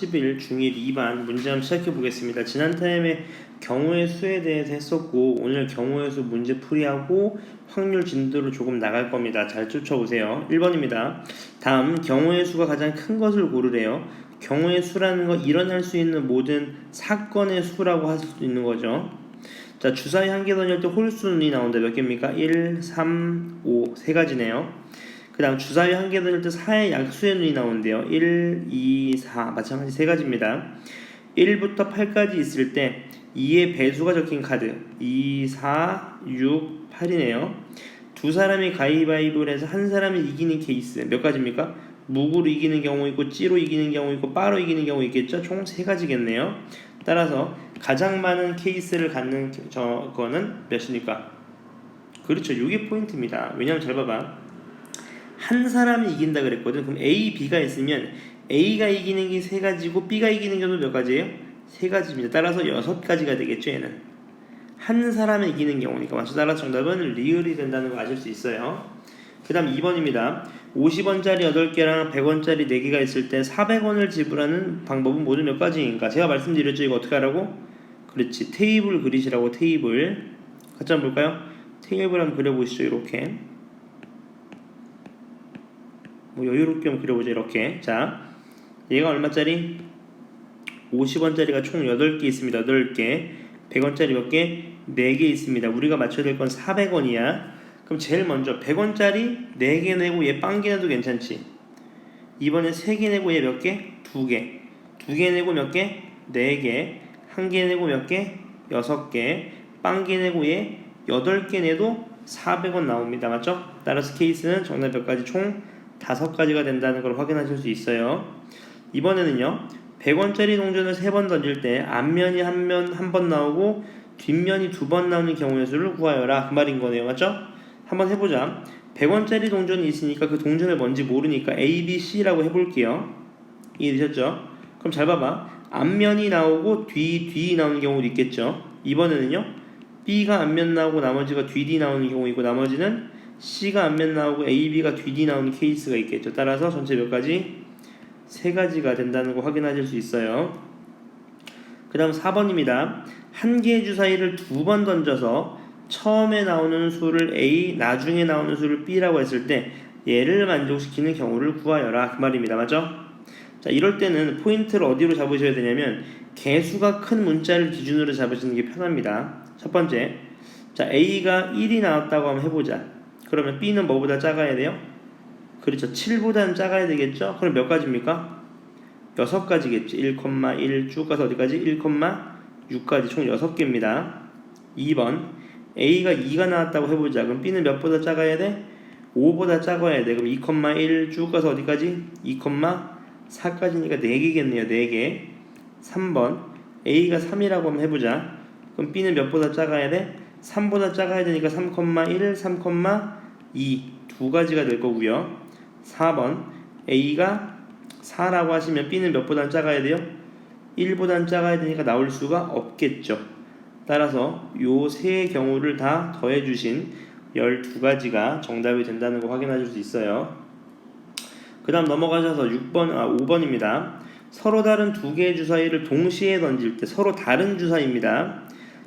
10일 중1 2반 문제 한번 시작해 보겠습니다. 지난 타임에 경우의 수에 대해서 했었고 오늘 경우의 수 문제 풀이하고 확률 진도로 조금 나갈 겁니다. 잘 쫓아오세요. 1번입니다. 다음 경우의 수가 가장 큰 것을 고르래요. 경우의 수라는 건 일어날 수 있는 모든 사건의 수라고 할 수도 있는 거죠. 자, 주사위 한 개 던질 때 홀수는 나온다. 몇 개입니까? 1, 3, 5 세 가지네요. 그 다음 주사위 한 개 던질 때 4의 약수의 눈이 나오는데요. 1, 2, 4 마찬가지 세 가지입니다. 1부터 8까지 있을 때 2의 배수가 적힌 카드 2, 4, 6, 8이네요. 두 사람이 가위바위보를 해서 한 사람이 이기는 케이스 몇 가지입니까? 묵으로 이기는 경우 있고 찌로 이기는 경우 있고 빠로 이기는 경우 있겠죠. 총 세 가지겠네요. 따라서 가장 많은 케이스를 갖는 저거는 몇입니까? 그렇죠. 이게 포인트입니다. 왜냐면 잘 봐봐. 한 사람이 이긴다 그랬거든. 그럼 A, B가 있으면 A가 이기는 게 세 가지고 B가 이기는 경우 몇 가지예요? 세 가지입니다. 따라서 6가지가 되겠죠. 얘는 한 사람이 이기는 경우니까 맞죠. 따라서 정답은 리을이 된다는 거 아실 수 있어요. 그 다음 2번입니다. 50원짜리 8개랑 100원짜리 4개가 있을 때 400원을 지불하는 방법은 모두 몇 가지인가? 제가 말씀드렸죠. 이거 어떻게 하라고? 그렇지. 테이블 그리시라고. 테이블 같이 한번 볼까요? 테이블 한번 그려보시죠. 이렇게 뭐 여유롭게 한번 그려보죠. 이렇게. 자, 얘가 얼마짜리? 50원짜리가 총 8개 있습니다. 8개. 100원짜리 몇 개? 4개 있습니다. 우리가 맞춰야 될 건 400원이야. 그럼 제일 먼저 100원짜리 4개 내고 얘 빵개 내도 괜찮지. 이번에 3개 내고 얘 몇 개? 2개. 2개 내고 몇 개? 4개. 1개 내고 몇 개? 6개. 빵개 내고 얘 8개 내도 400원 나옵니다. 맞죠? 따라서 케이스는 정답 몇 가지? 총 5가지가 된다는 걸 확인하실 수 있어요. 이번에는요. 100원짜리 동전을 3번 던질 때 앞면이 한 번 나오고 뒷면이 2번 나오는 경우의 수를 구하여라. 그 말인 거네요. 맞죠? 한번 해보자. 100원짜리 동전이 있으니까 그 동전을 뭔지 모르니까 A, B, C라고 해볼게요. 이해되셨죠? 그럼 잘 봐봐. 앞면이 나오고 뒤 나오는 경우도 있겠죠. 이번에는요. B가 앞면 나오고 나머지가 뒤 나오는 경우이고 나머지는 C가 앞면 나오고 A, B가 뒤 나오는 케이스가 있겠죠. 따라서 전체 몇 가지? 3가지가 된다는 거 확인하실 수 있어요. 그 다음 4번입니다. 한 개의 주사위를 2번 던져서 처음에 나오는 수를 A, 나중에 나오는 수를 B라고 했을 때 얘를 만족시키는 경우를 구하여라. 그 말입니다. 맞죠? 자, 이럴 때는 포인트를 어디로 잡으셔야 되냐면 개수가 큰 문자를 기준으로 잡으시는 게 편합니다. 첫 번째, 자, A가 1이 나왔다고 한번 해보자. 그러면 B는 뭐보다 작아야 돼요? 그렇죠. 7보다는 작아야 되겠죠? 그럼 몇 가지입니까? 6가지겠죠. 1,1 쭉 가서 어디까지? 1,6까지 총 6개입니다. 2번 A가 2가 나왔다고 해보자. 그럼 B는 몇보다 작아야 돼? 5보다 작아야 돼. 그럼 2,1 쭉 가서 어디까지? 2,4까지니까 4개겠네요. 4개. 3번 A가 3이라고 한번 해보자. 그럼 B는 몇보다 작아야 돼? 3보다 작아야 되니까 3,1, 3,2 두 가지가 될 거고요. 4번 A가 4라고 하시면 B는 몇보다 작아야 돼요? 1보다 작아야 되니까 나올 수가 없겠죠. 따라서 요 세 경우를 다 더해주신 12가지가 정답이 된다는 거 확인하실 수 있어요. 그 다음 넘어가셔서 5번입니다. 서로 다른 두 개의 주사위를 동시에 던질 때 서로 다른 주사위입니다.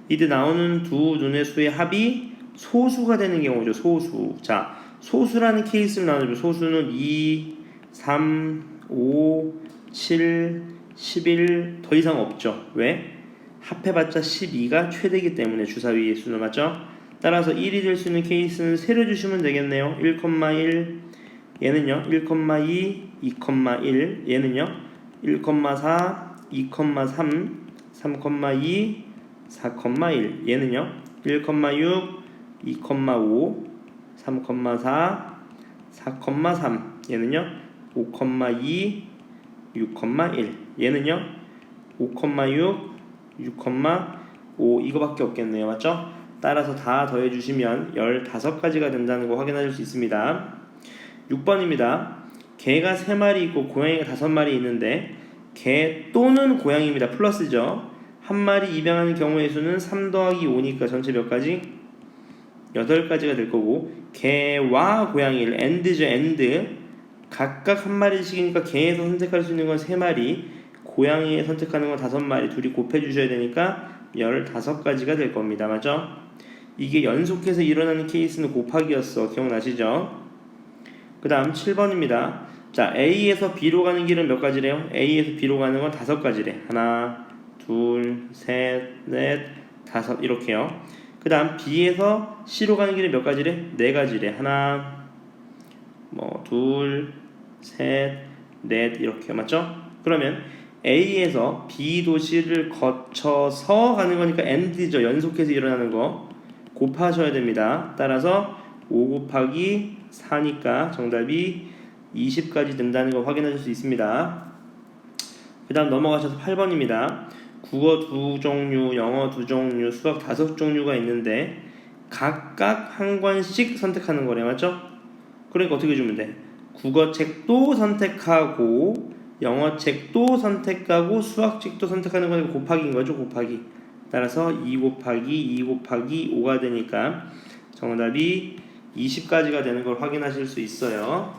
이때 나오는 두 눈의 수의 합이 소수가 되는 경우죠. 소수. 자, 소수라는 케이스를 나누죠. 소수는 2, 3, 5, 7, 11 더 이상 없죠. 왜? 합해봤자 12가 최대이기 때문에 주사위의 수는 맞죠? 따라서 1이 될 수 있는 케이스는 세로 주시면 되겠네요. 1,1 얘는요 1,2 2,1 얘는요 1,4 2,3 3,2 4,1 얘는요 1,6 2,5 3,4 4,3 얘는요 5,2 6,1 얘는요 5,6 6,5 이거밖에 없겠네요. 맞죠? 따라서 다 더해주시면 15가지가 된다는 거 확인하실 수 있습니다. 6번입니다. 개가 3마리 있고 고양이가 5마리 있는데 개 또는 고양이입니다. 플러스죠. 한 마리 입양하는 경우의 수는 3 더하기 5니까 전체 몇 가지? 8가지가 될 거고 개와 고양이를 and죠. and 각각 한 마리씩이니까 개에서 선택할 수 있는 건 3마리 고양이에 선택하는 건 5마리 둘이 곱해 주셔야 되니까 15가지가 될 겁니다. 맞죠? 이게 연속해서 일어나는 케이스는 곱하기였어. 기억나시죠? 그 다음 7번입니다. 자, A에서 B로 가는 길은 몇 가지래요? A에서 B로 가는 건 5가지래. 하나, 둘, 셋, 넷, 다섯 이렇게요. 그 다음 B에서 C로 가는 길은 몇 가지래? 4가지래. 하나, 둘, 셋, 넷 이렇게 맞죠? 그러면 A에서 B 도시를 거쳐서 가는 거니까 AND죠. 연속해서 일어나는 거 곱하셔야 됩니다. 따라서 5 곱하기 4니까 정답이 20까지 된다는 거 확인하실 수 있습니다. 그 다음 넘어가셔서 8번입니다. 국어 2종류, 영어 2종류, 수학 5종류가 있는데 각각 한 권씩 선택하는 거래. 맞죠? 그러니까 어떻게 주면 돼? 국어책도 선택하고 영어책도 선택하고 수학책도 선택하는 거니까 곱하기인 거죠. 곱하기. 따라서 2 곱하기 2 곱하기 5가 되니까 정답이 20가지가 되는 걸 확인하실 수 있어요.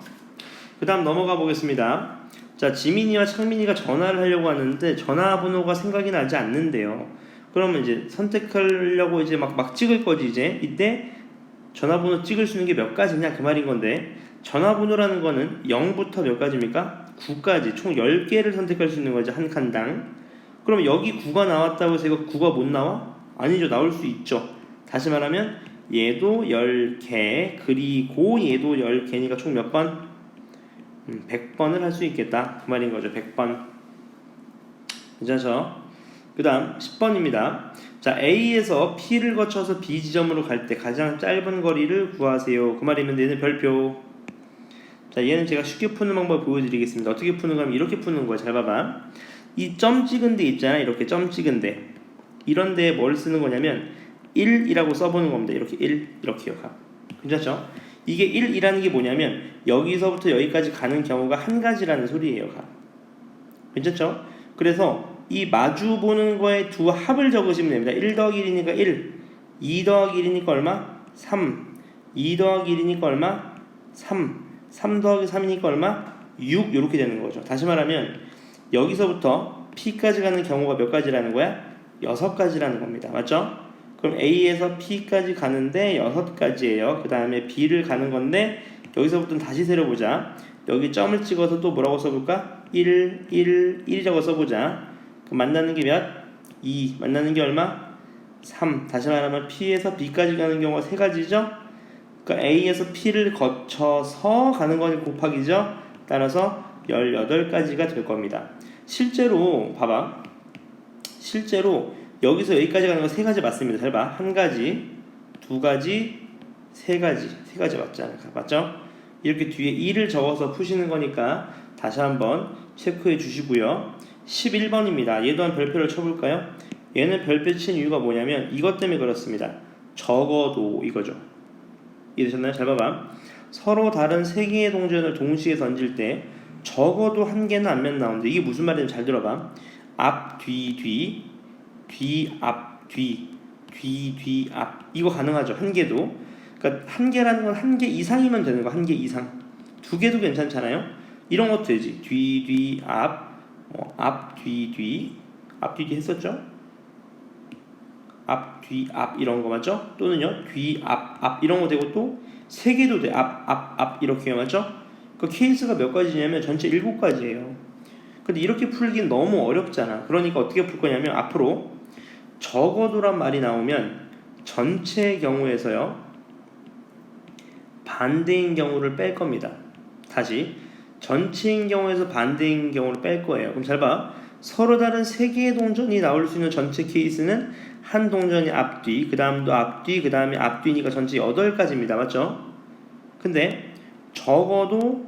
그 다음 넘어가 보겠습니다. 자, 지민이와 창민이가 전화를 하려고 하는데 전화번호가 생각이 나지 않는데요. 그러면 이제 선택하려고 이제 막 찍을 거지. 이제 이때 전화번호 찍을 수 있는 게 몇 가지냐 그 말인 건데, 전화번호라는 거는 0부터 몇 가지입니까? 9까지 총 10개를 선택할 수 있는 거죠. 한 칸당. 그럼 여기 9가 나왔다고 해서 이거 9가 못 나와? 아니죠. 나올 수 있죠. 다시 말하면 얘도 10개 그리고 얘도 10개니까 총 몇 번? 100번을 할 수 있겠다 그 말인 거죠. 100번. 괜찮죠? 그 다음 10번입니다. 자, A에서 P를 거쳐서 B 지점으로 갈 때 가장 짧은 거리를 구하세요. 그 말이면 얘는 별표. 자, 얘는 제가 쉽게 푸는 방법을 보여드리겠습니다. 어떻게 푸는 거냐면 이렇게 푸는 거예요. 잘 봐봐. 이 점 찍은 데 있잖아. 이렇게 점 찍은 데. 이런 데에 뭘 쓰는 거냐면 1이라고 써보는 겁니다. 이렇게 1 이렇게요. 괜찮죠? 이게 1이라는 게 뭐냐면 여기서부터 여기까지 가는 경우가 한 가지라는 소리예요. 괜찮죠? 그래서 이 마주 보는 거에 두 합을 적으시면 됩니다. 1 더하기 1이니까 1, 2 더하기 1이니까 얼마? 3, 2 더하기 1이니까 얼마? 3, 3 더하기 3이니까 얼마? 6 이렇게 되는 거죠. 다시 말하면 여기서부터 P까지 가는 경우가 몇 가지라는 거야? 6가지라는 겁니다. 맞죠? 그럼 A에서 P까지 가는데 6가지예요. 그 다음에 B를 가는 건데 여기서부터는 다시 세려보자. 여기 점을 찍어서 또 뭐라고 써볼까? 1, 1, 1이라고 써보자. 그럼 만나는 게 몇? 2. 만나는 게 얼마? 3. 다시 말하면 P에서 B까지 가는 경우가 3가지죠? 그러니까 A에서 P를 거쳐서 가는 거니 곱하기죠? 따라서 18가지가 될 겁니다. 실제로 봐봐. 실제로 여기서 여기까지 가는 거 3가지 맞습니다. 잘 봐. 1가지, 2가지, 3가지. 3가지 맞잖아. 맞죠? 이렇게 뒤에 2를 적어서 푸시는 거니까 다시 한번 체크해 주시고요. 11번입니다. 얘도 한 별표를 쳐볼까요? 얘는 별표 친 이유가 뭐냐면 이것 때문에 그렇습니다. 적어도 이거죠. 이해되셨나요? 잘 봐봐. 서로 다른 3개의 동전을 동시에 던질 때 적어도 1개는 앞면 나오는데 이게 무슨 말인지 잘 들어봐. 앞, 뒤, 뒤, 뒤, 앞, 뒤, 뒤, 뒤, 앞. 이거 가능하죠. 1개도. 그러니까 1개라는 건 1개 이상이면 되는 거. 1개 이상. 2개도 괜찮잖아요. 이런 것도 되지. 뒤, 뒤, 앞, 앞, 뒤, 뒤. 앞, 뒤, 뒤 했었죠? 앞, 뒤, 앞 이런 거 맞죠? 또는요. 뒤, 앞, 앞 이런 거 되고 또 3개도 돼. 앞, 앞, 앞 이렇게 맞죠? 그 케이스가 몇 가지냐면 전체 7가지예요. 근데 이렇게 풀긴 너무 어렵잖아. 그러니까 어떻게 풀 거냐면 앞으로 적어도란 말이 나오면 전체의 경우에서요 반대인 경우를 뺄 겁니다. 다시 전체인 경우에서 반대인 경우를 뺄 거예요. 그럼 잘 봐. 서로 다른 3개의 동전이 나올 수 있는 전체 케이스는 한 동전이 앞뒤, 그 다음도 앞뒤, 그 다음에 앞뒤니까 전체 8가지입니다. 맞죠? 근데 적어도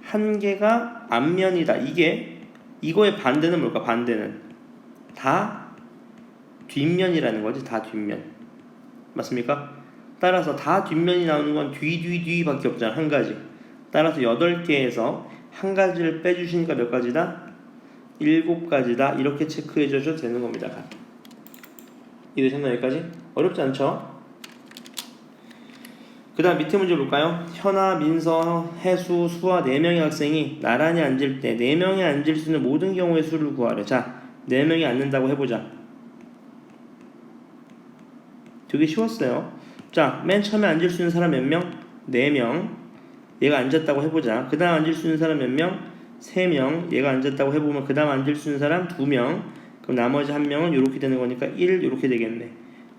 1개가 앞면이다. 이거의 반대는 뭘까? 반대는 다 뒷면이라는 거지. 다 뒷면. 맞습니까? 따라서 다 뒷면이 나오는 건 뒤 밖에 없잖아. 1가지. 따라서 8개에서 1가지를 빼주시니까 몇 가지다? 7가지다. 이렇게 체크해 주셔도 되는 겁니다. 이해되셨나요? 여기까지? 어렵지 않죠? 그 다음 밑에 문제 볼까요? 현아, 민서, 해수, 수아 4명의 학생이 나란히 앉을 때 4명이 앉을 수 있는 모든 경우의 수를 구하래. 자, 4명이 앉는다고 해보자. 되게 쉬웠어요. 자, 맨 처음에 앉을 수 있는 사람 몇 명? 4명. 얘가 앉았다고 해보자. 그 다음 앉을 수 있는 사람 몇 명? 3명. 얘가 앉았다고 해보면 그 다음 앉을 수 있는 사람 2명. 그럼 나머지 1명은 이렇게 되는 거니까 1 이렇게 되겠네.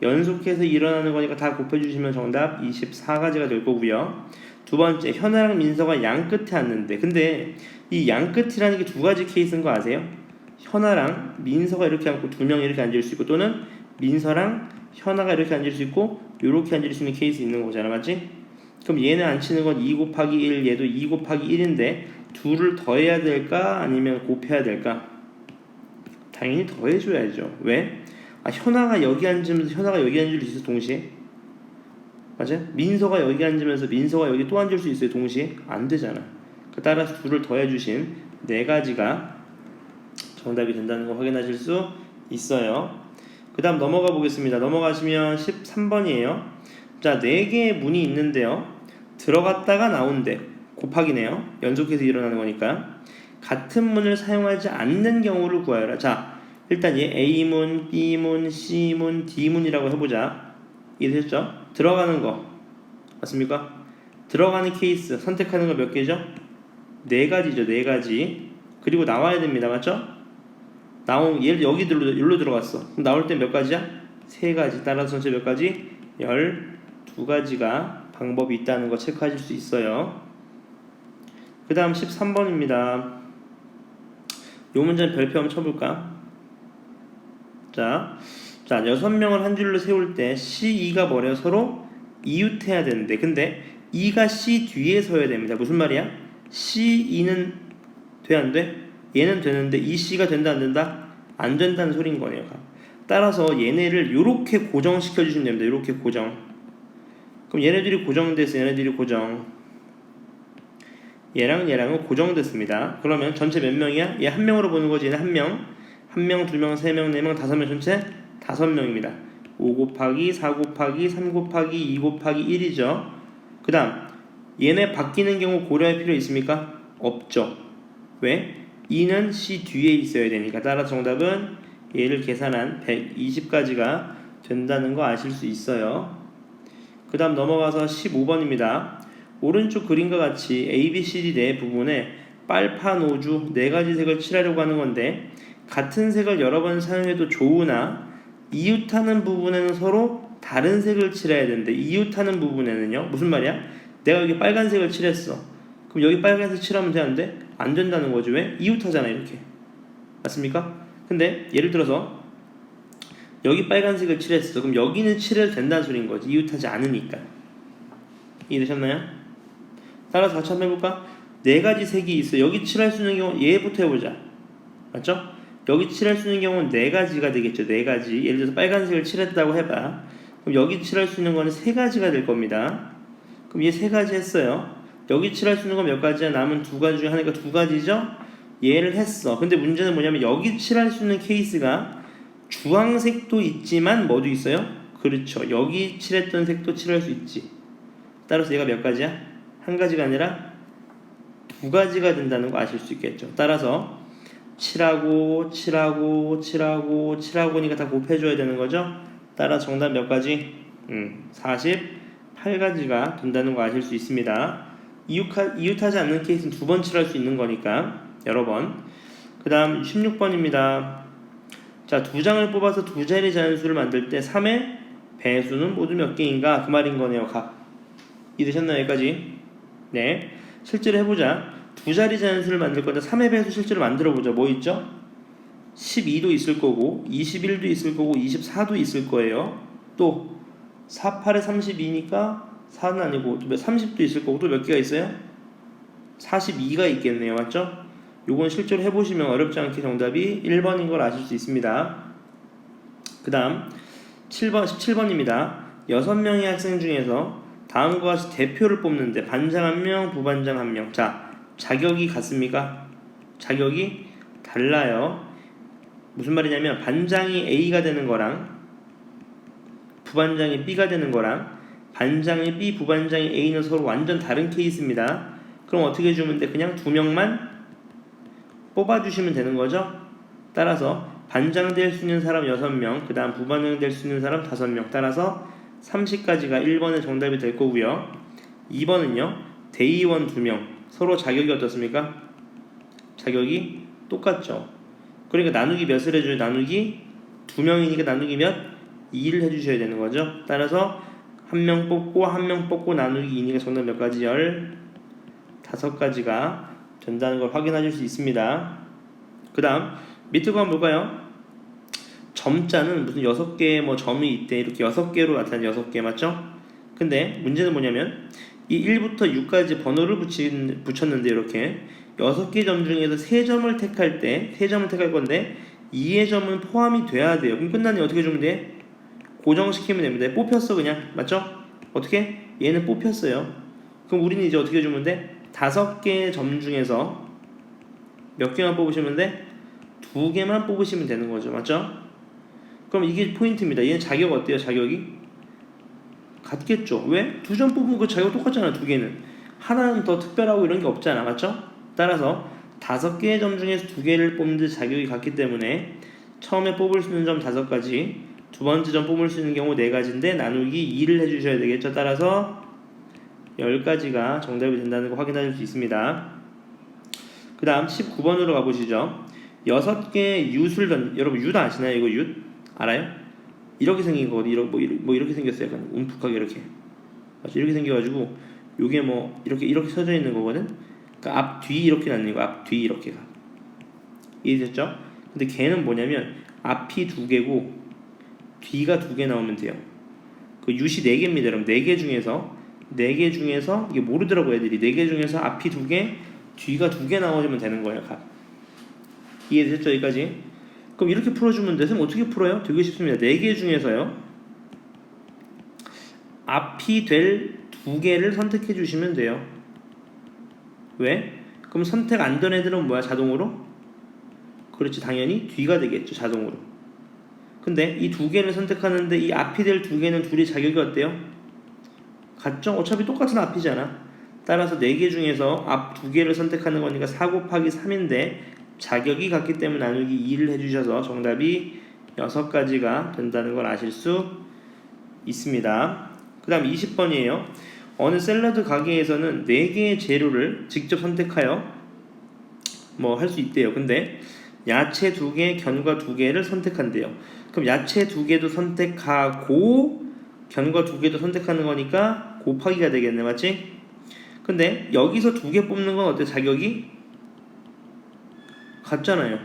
연속해서 일어나는 거니까 다 곱해주시면 정답 24가지가 될 거고요. 두 번째, 현아랑 민서가 양 끝에 앉는데, 근데 이 양 끝이라는 게 2가지 케이스인 거 아세요? 현아랑 민서가 이렇게 앉고 2명이 이렇게 앉을 수 있고, 또는 민서랑 현아가 이렇게 앉을 수 있고 이렇게 앉을 수 있는 케이스 있는 거잖아, 맞지? 그럼 얘는 앉히는 건 2 곱하기 1, 얘도 2 곱하기 1인데 둘을 더해야 될까 아니면 곱해야 될까? 당연히 더해줘야죠. 왜? 현아가 여기 앉으면서 현아가 여기 앉을 수 있어, 동시에? 맞아? 민서가 여기 앉으면서 민서가 여기 또 앉을 수 있어요, 동시에? 안 되잖아. 따라서 둘을 더해주신 4가지가 정답이 된다는 거 확인하실 수 있어요. 그 다음 넘어가 보겠습니다. 넘어가시면 13번이에요. 자, 4개의 문이 있는데요. 들어갔다가 나온대. 곱하기네요. 연속해서 일어나는 거니까. 같은 문을 사용하지 않는 경우를 구하여라. 자, 일단 얘 A문, B문, C문, D문이라고 해보자. 이해되셨죠? 들어가는 거 맞습니까? 들어가는 케이스 선택하는 거 몇 개죠? 4가지죠. 4가지. 그리고 나와야 됩니다. 맞죠? 얘를 여기로 들어갔어. 그럼 나올 때 몇 가지야? 3가지. 따라서 전체 몇 가지? 12가지가 방법이 있다는 거 체크하실 수 있어요. 그 다음 13번입니다. 요 문제는 별표 한번 쳐볼까? 자, 6명을 한 줄로 세울 때 C, E가 뭐래요? 서로 이웃해야 되는데, 근데 E가 C 뒤에 서야 됩니다. 무슨 말이야? C, E는 돼, 안 돼? 얘는 되는데 이 C가 된다, 안 된다? 안 된다는 소린 거네요. 따라서 얘네를 요렇게 고정시켜 주시면 됩니다. 요렇게 고정. 그럼 얘네들이 고정돼서 얘네들이 고정. 얘랑은 고정됐습니다. 그러면 전체 몇 명이야? 얘 한 명으로 보는 거지. 얘는 한 명, 1명, 2명, 3명, 4명, 5명, 전체 5명입니다. 5 곱하기 4 곱하기 3 곱하기 2 곱하기 1이죠. 그 다음 얘네 바뀌는 경우 고려할 필요 있습니까? 없죠. 왜? 2는 C 뒤에 있어야 되니까. 따라서 정답은 얘를 계산한 120가지가 된다는 거 아실 수 있어요. 그 다음 넘어가서 15번입니다. 오른쪽 그림과 같이 A, B, C, D 네 부분에 빨판, 오주 4가지 색을 칠하려고 하는 건데, 같은 색을 여러 번 사용해도 좋으나 이웃하는 부분에는 서로 다른 색을 칠해야 되는데, 이웃하는 부분에는요, 무슨 말이야? 내가 여기 빨간색을 칠했어. 그럼 여기 빨간색 칠하면 되는데 안 된다는 거죠. 왜? 이웃하잖아, 이렇게. 맞습니까? 근데 예를 들어서 여기 빨간색을 칠했어. 그럼 여기는 칠해도 된다는 소린 거지. 이웃하지 않으니까. 이해되셨나요? 따라서 같이 한번 해볼까? 4가지 색이 있어. 여기 칠할 수 있는 경우 얘부터 해보자. 맞죠? 여기 칠할 수 있는 경우는 4가지가 되겠죠. 4가지. 예를 들어서 빨간색을 칠했다고 해봐. 그럼 여기 칠할 수 있는 거는 3가지가 될 겁니다. 그럼 얘 3가지 했어요. 여기 칠할 수 있는 건 몇 가지야? 남은 2가지 중에 하나니까 2가지죠? 얘를 했어. 근데 문제는 뭐냐면 여기 칠할 수 있는 케이스가 주황색도 있지만 뭐도 있어요? 그렇죠. 여기 칠했던 색도 칠할 수 있지. 따라서 얘가 몇 가지야? 1가지가 아니라 2가지가 된다는 거 아실 수 있겠죠. 따라서 칠하고 칠하고니까 다 곱해줘야 되는 거죠. 따라서 정답 몇 가지? 48가지가 된다는 거 아실 수 있습니다. 이웃하지 않는 케이스는 2번 칠할 수 있는 거니까 여러 번. 그 다음 16번입니다. 자, 2장을 뽑아서 2자리 자연수를 만들 때 3의 배수는 모두 몇 개인가? 그 말인 거네요. 각. 이해되셨나요? 여기까지? 네. 실제로 해보자. 2자리 자연수를 만들 건데 3의 배수 실제로 만들어보자. 뭐 있죠? 12도 있을 거고 21도 있을 거고 24도 있을 거예요. 또 4, 8에 32니까 4는 아니고 30도 있을 거고 또 몇 개가 있어요? 42가 있겠네요. 맞죠? 요건 실제로 해보시면 어렵지 않게 정답이 1번인 걸 아실 수 있습니다. 그 다음 17번입니다. 6명의 학생 중에서 다음과 같이 대표를 뽑는데 반장 1명, 부반장 1명. 자, 자격이 같습니까? 자격이 달라요. 무슨 말이냐면 반장이 A가 되는 거랑 부반장이 B가 되는 거랑 반장이 B, 부반장이 A는 서로 완전 다른 케이스입니다. 그럼 어떻게 주면 돼? 그냥 두 명만 뽑아주시면 되는 거죠. 따라서 반장 될 수 있는 사람 6명, 그 다음 부반장 될 수 있는 사람 5명. 따라서 30까지가 1번의 정답이 될 거고요. 2번은요. 대의원 2명. 서로 자격이 어떻습니까? 자격이 똑같죠. 그러니까 나누기 몇을 해줘요? 나누기 2명이니까 나누기 몇? 2를 해주셔야 되는 거죠. 따라서 한 명 뽑고 나누기 2니까 정답 몇 가지? 15가지가 된다는 걸 확인하실 수 있습니다. 그 다음 밑에 거 한번 볼까요? 점자는 무슨 6개의 뭐 점이 있대. 이렇게 6개로 나타나는 6개 맞죠? 근데 문제는 뭐냐면 이 1부터 6까지 번호를 붙였는데 이렇게 6개 점 중에서 3점을 택할 때 3점을 택할 건데 2의 점은 포함이 돼야 돼요. 그럼 끝나니 어떻게 주면 돼? 고정시키면 됩니다. 뽑혔어 그냥 맞죠? 어떻게? 얘는 뽑혔어요. 그럼 우리는 이제 어떻게 주면 돼? 5개의 점 중에서 몇 개만 뽑으시면 돼? 2개만 뽑으시면 되는 거죠. 맞죠? 그럼 이게 포인트입니다. 얘는 자격 어때요? 자격이? 같겠죠. 왜? 2점 뽑으면 그 자격 똑같잖아. 2개는. 하나는 더 특별하고 이런 게 없잖아. 맞죠? 따라서 5개의 점 중에서 2개를 뽑는 자격이 같기 때문에 처음에 뽑을 수 있는 점 5가지, 두 번째 점 뽑을 수 있는 경우 4가지인데 나누기 2를 해주셔야 되겠죠. 따라서 10가지가 정답이 된다는 거 확인하실 수 있습니다. 그 다음 19번으로 가보시죠. 6개의 윷을 여러분 윷 아시나요? 이거 윷? 알아요? 이렇게 생긴 거거든요. 이렇게 생겼어요. 약간 움푹하게 이렇게. 이렇게 생겨가지고 요게 뭐 이렇게 서져 있는 거거든. 그러니까 앞, 뒤 이렇게 나뉘는 거. 앞, 뒤 이렇게가. 이해되셨죠? 근데 걔는 뭐냐면 앞이 2개고 뒤가 2개 나오면 돼요. 그 윷이 4개입니다. 여러분 4개 중에서 이게 모르더라고 애들이. 4개 중에서 앞이 2개, 뒤가 2개 나오면 되는 거예요. 이해되셨죠? 여기까지? 그럼 이렇게 풀어주면 돼. 선생님 어떻게 풀어요? 되게 쉽습니다. 4개 중에서요 앞이 될 2개를 선택해 주시면 돼요. 왜? 그럼 선택 안 된 애들은 뭐야? 자동으로? 그렇지, 당연히 뒤가 되겠죠. 자동으로. 근데 이 2개를 선택하는데 이 앞이 될 2개는 둘이 자격이 어때요? 같죠? 어차피 똑같은 앞이잖아. 따라서 4개 중에서 앞 2개를 선택하는 거니까 4 곱하기 3인데 자격이 같기 때문에 나누기 2를 해주셔서 정답이 6가지가 된다는 걸 아실 수 있습니다. 그 다음 20번이에요. 어느 샐러드 가게에서는 4개의 재료를 직접 선택하여 뭐 할 수 있대요. 근데 야채 2개, 견과 2개를 선택한대요. 그럼 야채 2개도 선택하고 견과 2개도 선택하는 거니까 곱하기가 되겠네. 맞지? 근데 여기서 2개 뽑는 건 어때? 자격이? 같잖아요.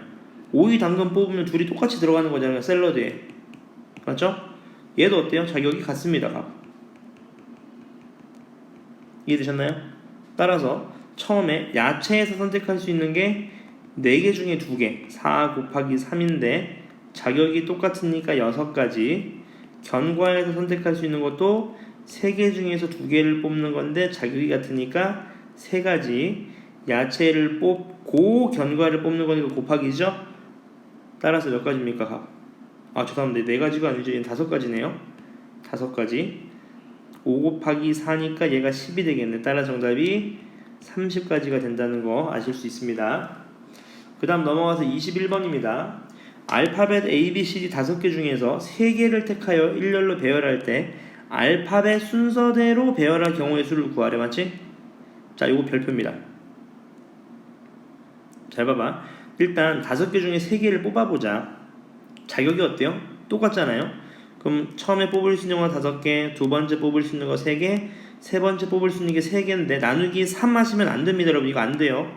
오이 당근 뽑으면 둘이 똑같이 들어가는 거잖아요. 샐러드에. 맞죠? 얘도 어때요? 자격이 같습니다. 이해되셨나요? 따라서 처음에 야채에서 선택할 수 있는 게 4개 중에 2개 4 곱하기 3인데 자격이 똑같으니까 6가지. 견과에서 선택할 수 있는 것도 3개 중에서 2개를 뽑는 건데 자격이 같으니까 3가지. 야채를 뽑고 견과를 뽑는 거니까 곱하기죠. 따라서 몇 가지입니까? 죄송합니다. 4가지가 아니죠. 얘는 5가지네요. 5가지. 5 곱하기 4니까 얘가 10이 되겠네. 따라 정답이 30가지가 된다는 거 아실 수 있습니다. 그 다음 넘어가서 21번입니다. 알파벳 A, B, C, D 5개 중에서 3개를 택하여 일렬로 배열할 때 알파벳 순서대로 배열할 경우의 수를 구하래. 맞지? 자, 요거 별표입니다. 잘 봐봐. 일단 5개 중에 3개를 뽑아보자. 자격이 어때요? 똑같잖아요. 그럼 처음에 뽑을 수 있는 건 5개, 두 번째 뽑을 수 있는 거 3개, 세 번째 뽑을 수 있는 게 3개인데 나누기 3 하시면 안 됩니다. 여러분 이거 안 돼요.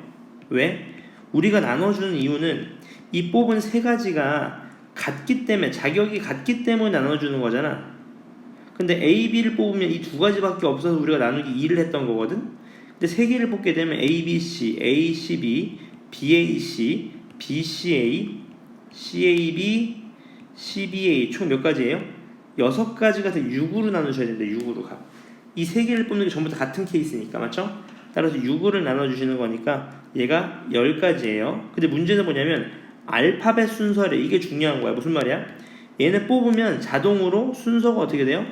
왜? 우리가 나눠주는 이유는 이 뽑은 3가지가 같기 때문에, 자격이 같기 때문에 나눠주는 거잖아. 근데 A, B를 뽑으면 이 2가지밖에 없어서 우리가 나누기 2를 했던 거거든. 근데 3개를 뽑게 되면 A, B, C, A, C, B, B, A, C, B, C, A, C, A, B, C, B, A 총 몇 가지예요? 6가지가 6으로 나누셔야 된다. 6으로 가. 이 3개를 뽑는 게 전부 다 같은 케이스니까. 맞죠? 따라서 6을 나눠주시는 거니까 얘가 10가지예요. 근데 문제는 뭐냐면 알파벳 순서래. 이게 중요한 거야. 무슨 말이야? 얘는 뽑으면 자동으로 순서가 어떻게 돼요?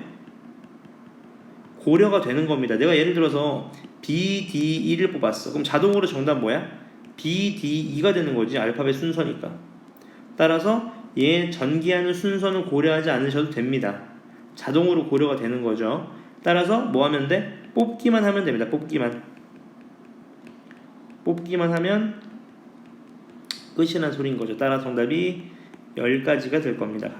고려가 되는 겁니다. 내가 예를 들어서 BDE를 뽑았어. 그럼 자동으로 정답 뭐야? BDE가 되는 거지. 알파벳 순서니까. 따라서 얘 전개하는 순서는 고려하지 않으셔도 됩니다. 자동으로 고려가 되는 거죠. 따라서 뭐 하면 돼? 뽑기만 하면 됩니다. 뽑기만 하면 끝이란 소리인 거죠. 따라 정답이 10가지가 될 겁니다.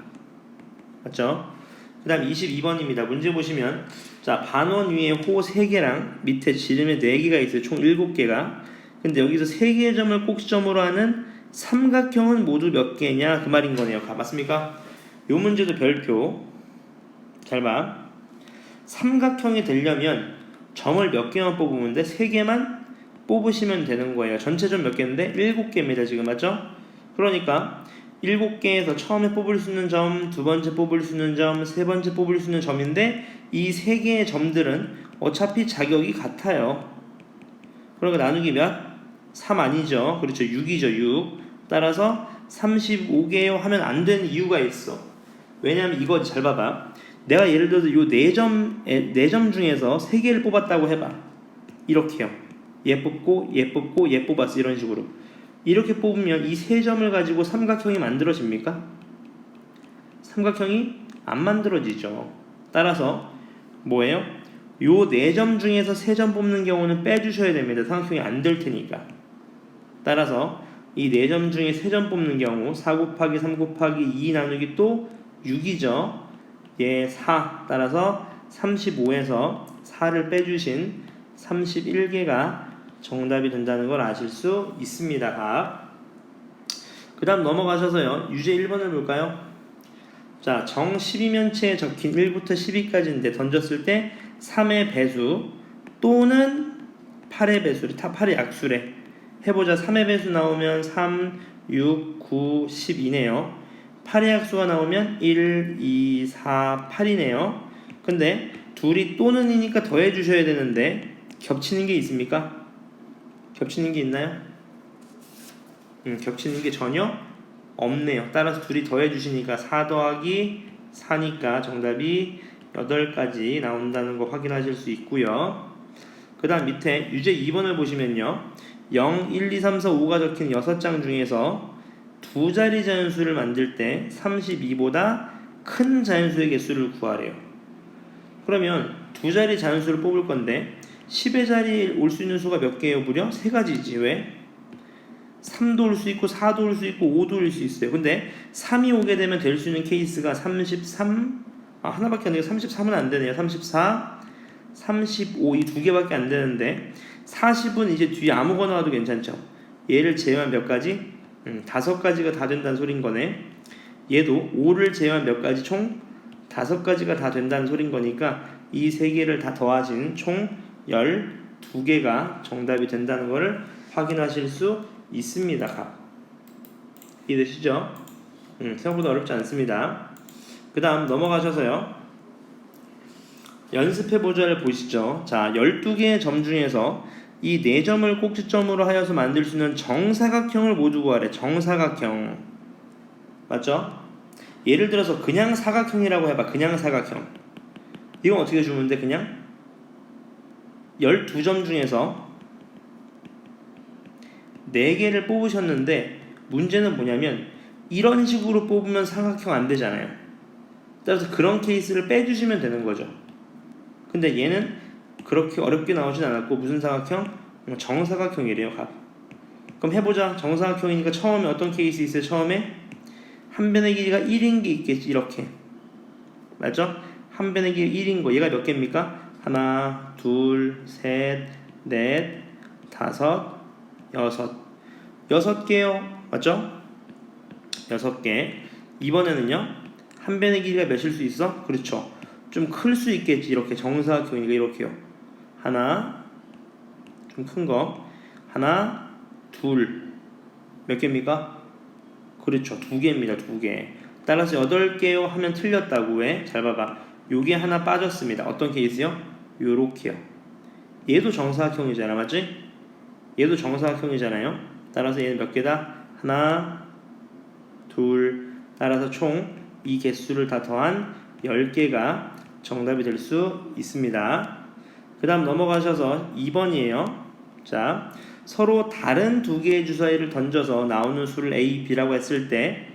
맞죠? 그 다음 22번입니다. 문제 보시면 자 반원 위에 호 3개랑 밑에 지름에 4개가 있어요. 총 7개가. 근데 여기서 3개의 점을 꼭지점으로 하는 삼각형은 모두 몇 개냐 그 말인 거네요. 맞습니까? 요 문제도 별표. 잘 봐. 삼각형이 되려면 점을 몇 개만 뽑으면 돼? 3개만 뽑으시면 되는 거예요. 전체 점 몇 개인데? 7개입니다. 지금 맞죠? 그러니까 7개에서 처음에 뽑을 수 있는 점, 두 번째 뽑을 수 있는 점, 세 번째 뽑을 수 있는 점인데 이 3개의 점들은 어차피 자격이 같아요. 그러니까 나누기 몇? 3 아니죠? 그렇죠. 6이죠. 6. 따라서 35개요 하면 안 되는 이유가 있어. 왜냐면 이거 잘 봐봐. 내가 예를 들어서 요 4점 중에서 3개를 뽑았다고 해봐. 이렇게요. 얘 뽑고 얘 뽑고 얘 뽑았어. 이런 식으로. 이렇게 뽑으면 이 3점을 가지고 삼각형이 만들어집니까? 삼각형이 안 만들어지죠. 따라서 뭐예요? 요 4점 중에서 3점 뽑는 경우는 빼주셔야 됩니다. 삼각형이 안 될 테니까. 따라서 이 4점 중에 3점 뽑는 경우 4 곱하기 3 곱하기 2 나누기 또 6이죠. 얘 4. 따라서 35에서 4를 빼주신 31개가 정답이 된다는 걸 아실 수 있습니다. 그 다음 넘어가셔서요. 유제 1번을 볼까요? 자, 정 12면체에 적힌 1부터 12까지인데 던졌을 때 3의 배수 또는 8의 배수래. 8의 약수래. 해보자. 3의 배수 나오면 3, 6, 9, 12네요. 8의 약수가 나오면 1, 2, 4, 8이네요. 근데 둘이 또는 이니까 더해 주셔야 되는데 겹치는 게 있습니까? 겹치는 게 있나요? 겹치는 게 전혀 없네요. 따라서 둘이 더해 주시니까 4 더하기 4니까 정답이 8가지 나온다는 거 확인하실 수 있고요. 그 다음 밑에 유제 2번을 보시면요. 0, 1, 2, 3, 4, 5가 적힌 6장 중에서 두 자리 자연수를 만들 때 32보다 큰 자연수의 개수를 구하래요. 그러면 두 자리 자연수를 뽑을 건데 10의 자리에 올 수 있는 수가 몇 개예요? 무려 3가지지. 왜? 3도 올 수 있고 4도 올 수 있고 5도 올 수 있어요. 근데 3이 오게 되면 될 수 있는 케이스가 33 하나밖에 안 되고 33은 안 되네요. 34 35 이 두 개밖에 안 되는데 40은 이제 뒤에 아무거나 와도 괜찮죠. 얘를 제외한 몇 가지? 5가지가 다 된다는 소린 거네. 얘도 5를 제외한 몇 가지? 총 5가지가 다 된다는 소린 거니까 이 3개를 다 더하신 총 12개가 정답이 된다는 것을 확인하실 수 있습니다. 이해되시죠? 생각보다 어렵지 않습니다. 그 다음 넘어가셔서요. 연습해보자를 보시죠. 자, 12개의 점 중에서 이 4점을 꼭지점으로 하여서 만들 수 있는 정사각형을 모두 구하래. 정사각형. 맞죠? 예를 들어서 그냥 사각형이라고 해봐. 그냥 사각형. 이건 어떻게 주면 돼? 그냥 12점 중에서 4개를 뽑으셨는데 문제는 뭐냐면 이런 식으로 뽑으면 사각형 안 되잖아요. 따라서 그런 케이스를 빼주시면 되는 거죠. 근데 얘는 그렇게 어렵게 나오진 않았고 무슨 사각형? 정사각형이래요. 그럼 해보자. 정사각형이니까 처음에 어떤 케이스 있어요? 처음에 한 변의 길이가 1인 게 있겠지. 이렇게 맞죠? 한 변의 길이 1인 거. 얘가 몇 개입니까? 하나, 둘, 셋, 넷, 다섯, 여섯 개요. 맞죠? 6개. 이번에는요. 한 변의 길이가 몇일 수 있어? 그렇죠. 좀 클 수 있겠지. 이렇게 정사각형이니까 이렇게요. 하나, 좀 큰 거. 하나, 둘. 몇 개입니까? 그렇죠. 2개입니다. 2개. 따라서 8개요 하면 틀렸다고. 왜? 잘 봐봐. 요게 하나 빠졌습니다. 어떤 케이스요? 요렇게요. 얘도 정사각형이잖아. 맞지? 얘도 정사각형이잖아요. 따라서 얘는 몇 개다? 하나, 둘. 따라서 총 이 개수를 다 더한 10개가 정답이 될 수 있습니다. 그 다음 넘어가셔서 2번이에요. 자, 서로 다른 두 개의 주사위를 던져서 나오는 수를 A, B라고 했을 때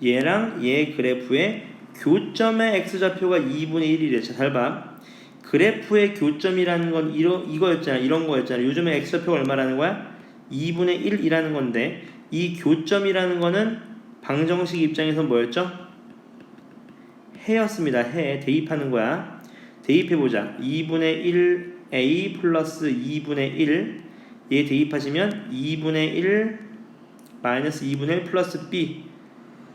얘랑 얘 그래프의 교점의 x좌표가 2분의 1이래. 자, 잘 봐. 그래프의 교점이라는 건 이거였잖아. 이런 거였잖아. 요즘에 x좌표가 얼마라는 거야? 2분의 1이라는 건데 이 교점이라는 거는 방정식 입장에서 뭐였죠? 해였습니다. 해. 대입하는 거야. 대입해보자. 2분의 1 a 플러스 2분의 1 얘 대입하시면 2분의 1 마이너스 2분의 1 플러스 b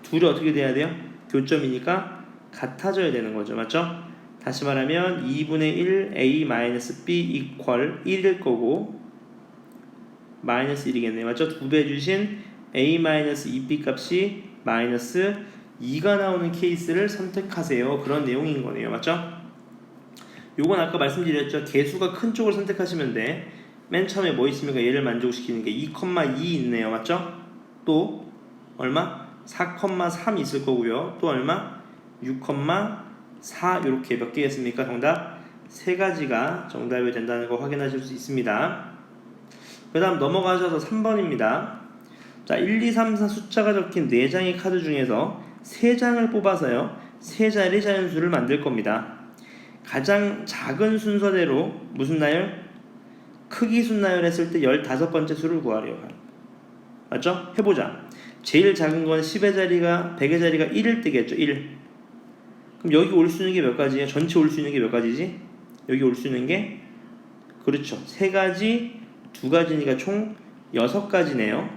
둘이 어떻게 돼야 돼요? 교점이니까 같아져야 되는 거죠. 맞죠? 다시 말하면 2분의 1 a 마이너스 b 이퀄 1일 거고 마이너스 1이겠네요. 맞죠? 2배 주신 a 마이너스 2b 값이 마이너스 2가 나오는 케이스를 선택하세요. 그런 내용인 거네요. 맞죠? 요건 아까 말씀드렸죠. 개수가 큰 쪽을 선택하시면 돼. 맨 처음에 뭐 있습니까? 얘를 만족시키는 게 2,2 있네요. 맞죠? 또 얼마? 4,3 있을 거고요. 또 얼마? 6,4 이렇게 몇 개겠습니까? 정답 3가지가 정답이 된다는 거 확인하실 수 있습니다. 그 다음 넘어가셔서 3번입니다. 자, 1, 2, 3, 4 숫자가 적힌 4장의 카드 중에서 3장을 뽑아서요 3자리 자연수를 만들 겁니다. 가장 작은 순서대로 무슨 나열? 크기 순나열 했을 때 15번째 수를 구하래요. 맞죠? 해보자. 제일 작은 건 10의 자리가 100의 자리가 1일 때겠죠. 1. 그럼 여기 올 수 있는 게 몇 가지예요? 전체 올 수 있는 게 몇 가지지? 여기 올 수 있는 게 그렇죠. 3가지, 2가지니까 총 6가지네요.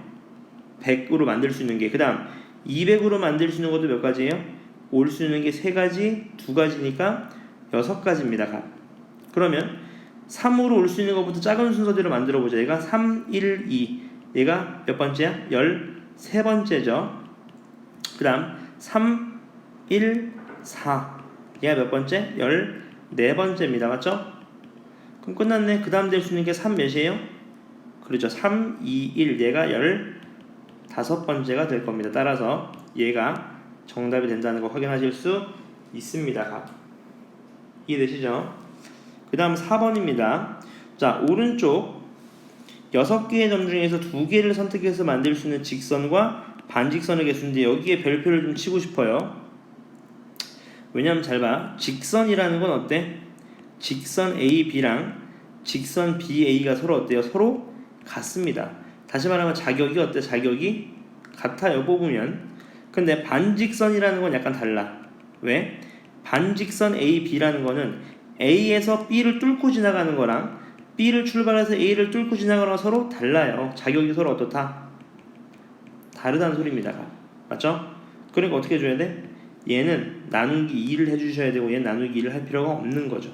100으로 만들 수 있는 게. 그 다음 200으로 만들 수 있는 것도 몇 가지예요? 올 수 있는 게 3가지, 2가지니까 6가지입니다. 그러면 3으로 올 수 있는 것부터 작은 순서대로 만들어 보자. 얘가 3, 1, 2. 얘가 몇 번째야? 13번째죠. 그 다음 3, 1, 4. 얘가 몇 번째? 14번째입니다. 맞죠? 그럼 끝났네. 그 다음 될 수 있는 게 3 몇이에요? 그렇죠. 3, 2, 1. 얘가 15번째가 될 겁니다. 따라서 얘가 정답이 된다는 거 확인하실 수 있습니다. 이해되시죠? 그 다음 4번입니다. 자, 오른쪽 6개의 점 중에서 2개를 선택해서 만들 수 있는 직선과 반직선의 개수인데 여기에 별표를 좀 치고 싶어요. 왜냐면 잘 봐. 직선이라는 건 어때? 직선 AB랑 직선 BA가 서로 어때요? 서로 같습니다. 다시 말하면 자격이 어때? 자격이 같아요. 뽑으면. 근데 반직선이라는 건 약간 달라. 왜? 반직선 AB라는 거는 A에서 B를 뚫고 지나가는 거랑 B를 출발해서 A를 뚫고 지나가는 거 서로 달라요. 자격이 서로 어떻다? 다르다는 소리입니다. 맞죠? 그러니까 어떻게 해줘야 돼? 얘는 나누기 2를 해주셔야 되고 얘는 나누기 2를 할 필요가 없는 거죠.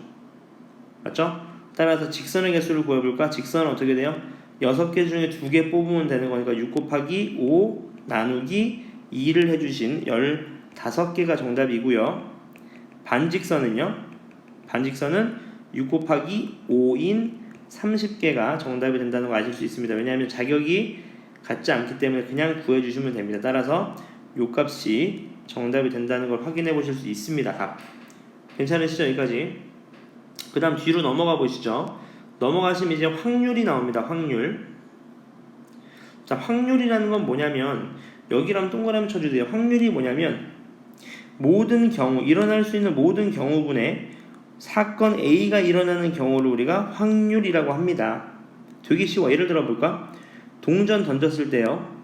맞죠? 따라서 직선의 개수를 구해볼까? 직선은 어떻게 돼요? 6개 중에 2개 뽑으면 되는 거니까 6 곱하기 5 나누기 2를 해주신 15개가 정답이고요. 반직선은요? 반직선은 6 곱하기 5인 30개가 정답이 된다는 거 아실 수 있습니다. 왜냐하면 자격이 같지 않기 때문에 그냥 구해주시면 됩니다. 따라서 요 값이 정답이 된다는 걸 확인해 보실 수 있습니다. 괜찮으시죠? 여기까지. 그 다음 뒤로 넘어가 보시죠. 넘어가시면 이제 확률이 나옵니다. 확률. 자, 확률이라는 건 뭐냐면 여기랑 동그라미 쳐주세요. 확률이 뭐냐면 모든 경우, 일어날 수 있는 모든 경우분의 사건 A가 일어나는 경우를 우리가 확률이라고 합니다. 되게 쉬워. 예를 들어 볼까? 동전 던졌을 때요.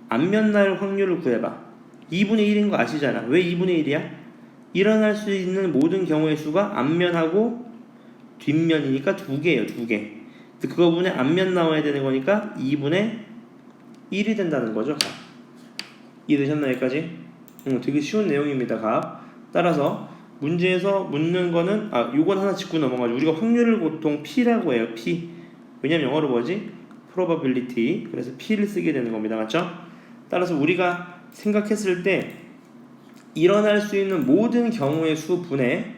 앞면 날 확률을 구해봐. 2분의 1인 거 아시잖아. 왜 2분의 1이야? 일어날 수 있는 모든 경우의 수가 앞면하고 뒷면이니까 2개예요. 2개. 그거 분의 앞면 나와야 되는 거니까 2분의 1이 된다는 거죠. 이해되셨나요? 여기까지? 되게 쉬운 내용입니다. 따라서 문제에서 묻는 거는 요건 하나 짚고 넘어가죠. 우리가 확률을 보통 P라고 해요. P. 왜냐면 영어로 뭐지? probability. 그래서 P를 쓰게 되는 겁니다. 맞죠? 따라서 우리가 생각했을 때 일어날 수 있는 모든 경우의 수 분의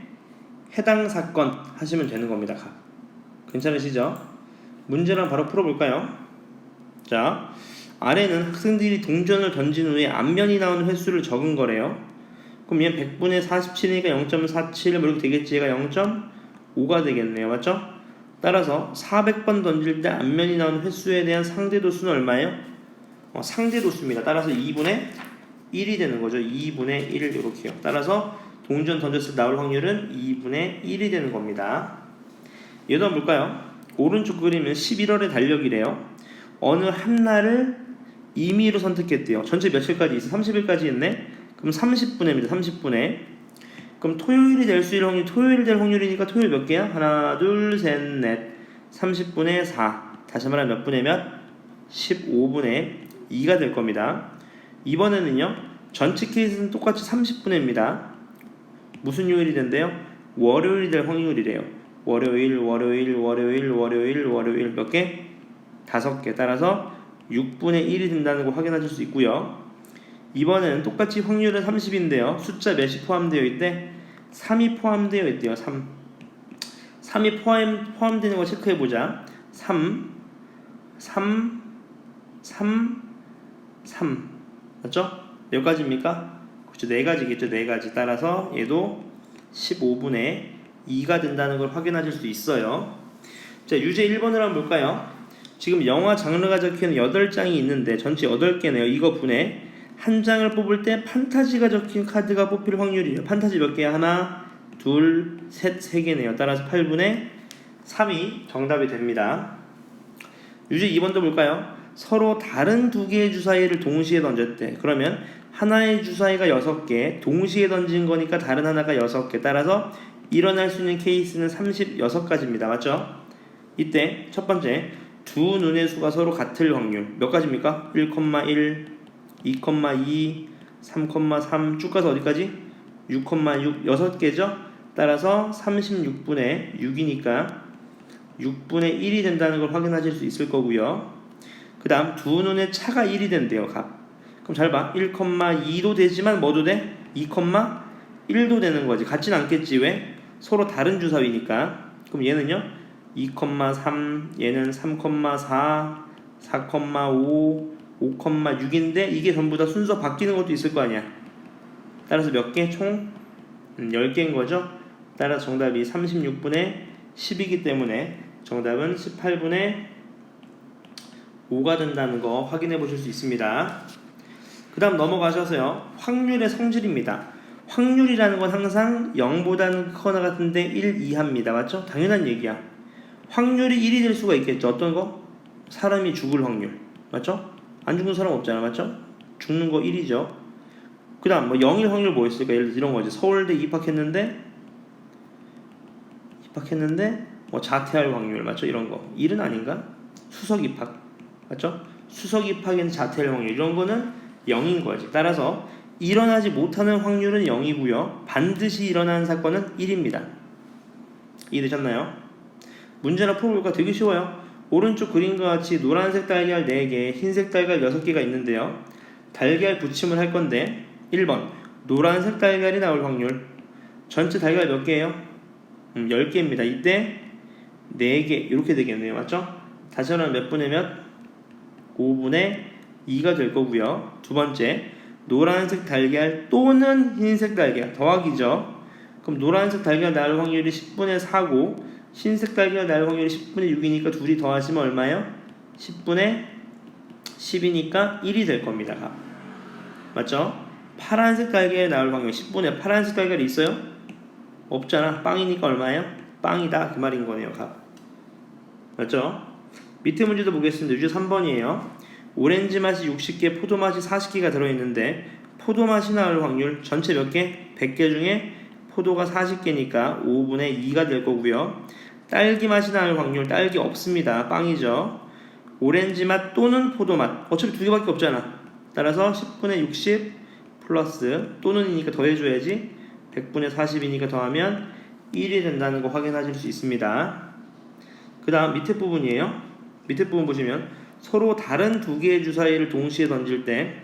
해당 사건 하시면 되는 겁니다. 괜찮으시죠? 문제랑 바로 풀어볼까요? 자, 아래는 학생들이 동전을 던진 후에 앞면이 나오는 횟수를 적은 거래요. 그럼 얘는 100분의 47이니까 0.47 뭐 이렇게 되겠지. 얘가 0.5가 되겠네요. 맞죠? 따라서 400번 던질 때 앞면이 나오는 횟수에 대한 상대도수는 얼마예요? 상대도수입니다. 따라서 2분의 1이 되는 거죠. 2분의 1 이렇게요. 따라서 동전 던졌을 때 나올 확률은 2분의 1이 되는 겁니다. 얘도 한번 볼까요? 오른쪽 그림은 11월의 달력이래요. 어느 한 날을 임의로 선택했대요. 전체 며칠까지 있어? 30일까지 있네? 그럼 30분에입니다. 30분에. 그럼 토요일이 될 수 있는 확률, 토요일이 될 확률이니까 토요일 몇 개야? 하나, 둘, 셋, 넷. 30분의 4. 다시 말하면 몇 분의 몇? 15분의 2가 될 겁니다. 이번에는요, 전체 케이스는 똑같이 30분입니다. 무슨 요일이 된대요? 월요일이 될 확률이래요. 월요일 몇 개? 5개. 따라서 6분의 1이 된다는 거 확인하실 수 있고요. 이번에는 똑같이 확률은 30인데요. 숫자 몇이 포함되어 있대? 3이 포함되어 있대요. 3이 포함되는 거 체크해보자. 3 맞죠? 몇 가지입니까? 그렇죠. 4가지겠죠. 4가지. 따라서 얘도 15분의 2가 된다는 걸 확인하실 수 있어요. 자, 유제 1번을 한번 볼까요? 지금 영화 장르가 적혀있는 8장이 있는데 전체 8개네요. 이거 분해 한 장을 뽑을 때 판타지가 적힌 카드가 뽑힐 확률이에요. 판타지 몇 개야? 하나, 둘, 셋, 3개네요. 따라서 8분의 3이 정답이 됩니다. 유제 2번도 볼까요? 서로 다른 두 개의 주사위를 동시에 던졌대. 그러면 하나의 주사위가 6개, 동시에 던진 거니까 다른 하나가 6개. 따라서 일어날 수 있는 케이스는 36가지입니다. 맞죠? 이때 첫 번째, 두 눈의 수가 서로 같을 확률 몇 가지입니까? 1,1, 2,2, 3,3 쭉 가서 어디까지? 6,6 6개죠? 따라서 36분의 6이니까 6분의 1이 된다는 걸 확인하실 수 있을 거고요. 그 다음 두 눈의 차가 1이 된대요. 값. 그럼 잘 봐. 1,2도 되지만 뭐도 돼? 2,1도 되는 거지. 같진 않겠지. 왜? 서로 다른 주사위니까. 그럼 얘는요? 2,3, 얘는 3,4, 4,5, 5,6인데 이게 전부 다 순서 바뀌는 것도 있을 거 아니야. 따라서 몇 개? 총 10개인 거죠. 따라서 정답이 36분의 10이기 때문에 정답은 18분의 5가 된다는 거 확인해 보실 수 있습니다. 그 다음 넘어가셔서요. 확률의 성질입니다. 확률이라는 건 항상 0보다는 크거나 같은데 1 이하입니다. 맞죠? 당연한 얘기야. 확률이 1이 될 수가 있겠죠. 어떤 거? 사람이 죽을 확률. 맞죠? 안 죽는 사람 없잖아. 맞죠? 죽는 거 1이죠. 그 다음 뭐 0일 확률 뭐 있을까? 예를 들어 이런 거지. 서울대 입학했는데 뭐 자퇴할 확률. 맞죠? 이런 거. 1은 아닌가? 수석 입학. 맞죠? 수석 입학인 자퇴할 확률. 이런 거는 0인 거지. 따라서 일어나지 못하는 확률은 0이고요. 반드시 일어나는 사건은 1입니다. 이해되셨나요? 문제나 풀어볼까? 되게 쉬워요. 오른쪽 그림과 같이 노란색 달걀 4개, 흰색 달걀 6개가 있는데요. 달걀 붙임을 할 건데 1번 노란색 달걀이 나올 확률. 전체 달걀 몇 개예요? 10개입니다. 이때 4개 이렇게 되겠네요. 맞죠? 다시 하면 몇 분의 몇? 5분의 2가 될 거고요. 두 번째 노란색 달걀 또는 흰색 달걀 더하기죠. 그럼 노란색 달걀 나올 확률이 10분의 4고 흰색 달걀 나올 확률이 10분의 6이니까 둘이 더하시면 얼마예요? 10분의 10이니까 1이 될 겁니다. 값. 맞죠? 파란색 달걀 나올 확률 10분의 파란색 달걀이 있어요? 없잖아. 빵이니까 얼마예요? 빵이다. 그 말인 거네요. 값. 맞죠? 밑에 문제도 보겠습니다. 유제 3번이에요. 오렌지 맛이 60개, 포도 맛이 40개가 들어있는데 포도 맛이 나올 확률 전체 몇 개? 100개 중에 포도가 40개니까 5분의 2가 될 거고요. 딸기 맛이 나올 확률 딸기 없습니다. 빵이죠. 오렌지 맛 또는 포도 맛 어차피 두 개밖에 없잖아. 따라서 10분의 60 플러스 또는이니까 더해줘야지 100분의 40이니까 더하면 1이 된다는 거 확인하실 수 있습니다. 그 다음 밑에 부분이에요. 밑에 부분 보시면 서로 다른 두 개의 주사위를 동시에 던질 때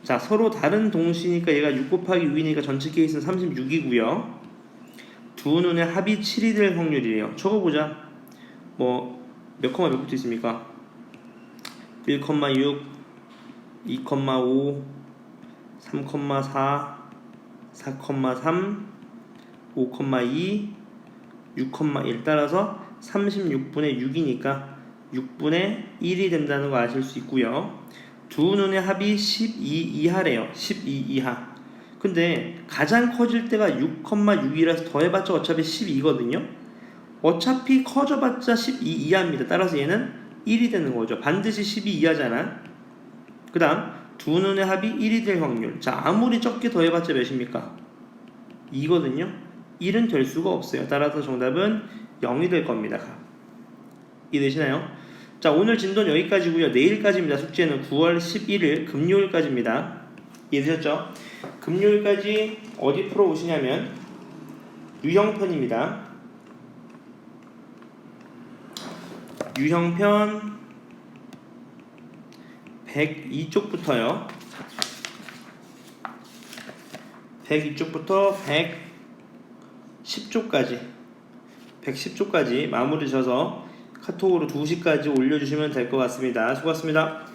자, 서로 다른 동시니까 얘가 6 곱하기 6이니까 전체 케이스는 36이고요. 두 눈의 합이 7이 될 확률이에요. 적어보자. 뭐 몇 콤마 몇 붙어 있습니까? 1,6, 2,5, 3,4, 4,3, 5,2, 6,1 따라서 36분의 6이니까 6분의 1이 된다는 거 아실 수 있고요. 두 눈의 합이 12 이하래요. 12 이하. 근데 가장 커질 때가 6,6이라서 더해봤자 어차피 12거든요. 어차피 커져봤자 12 이하입니다. 따라서 얘는 1이 되는 거죠. 반드시 12 이하잖아. 그 다음 두 눈의 합이 1이 될 확률. 자, 아무리 적게 더해봤자 몇입니까? 2거든요. 1은 될 수가 없어요. 따라서 정답은 0이 될 겁니다. 이해되시나요? 자, 오늘 진도는 여기까지고요. 내일까지입니다. 숙제는 9월 11일 금요일까지입니다. 이해되셨죠? 금요일까지 어디 풀어오시냐면 유형편입니다. 유형편 102쪽부터요. 102쪽부터 110쪽까지 110쪽까지 마무리 져서 카톡으로 2시까지 올려주시면 될 것 같습니다. 수고하셨습니다.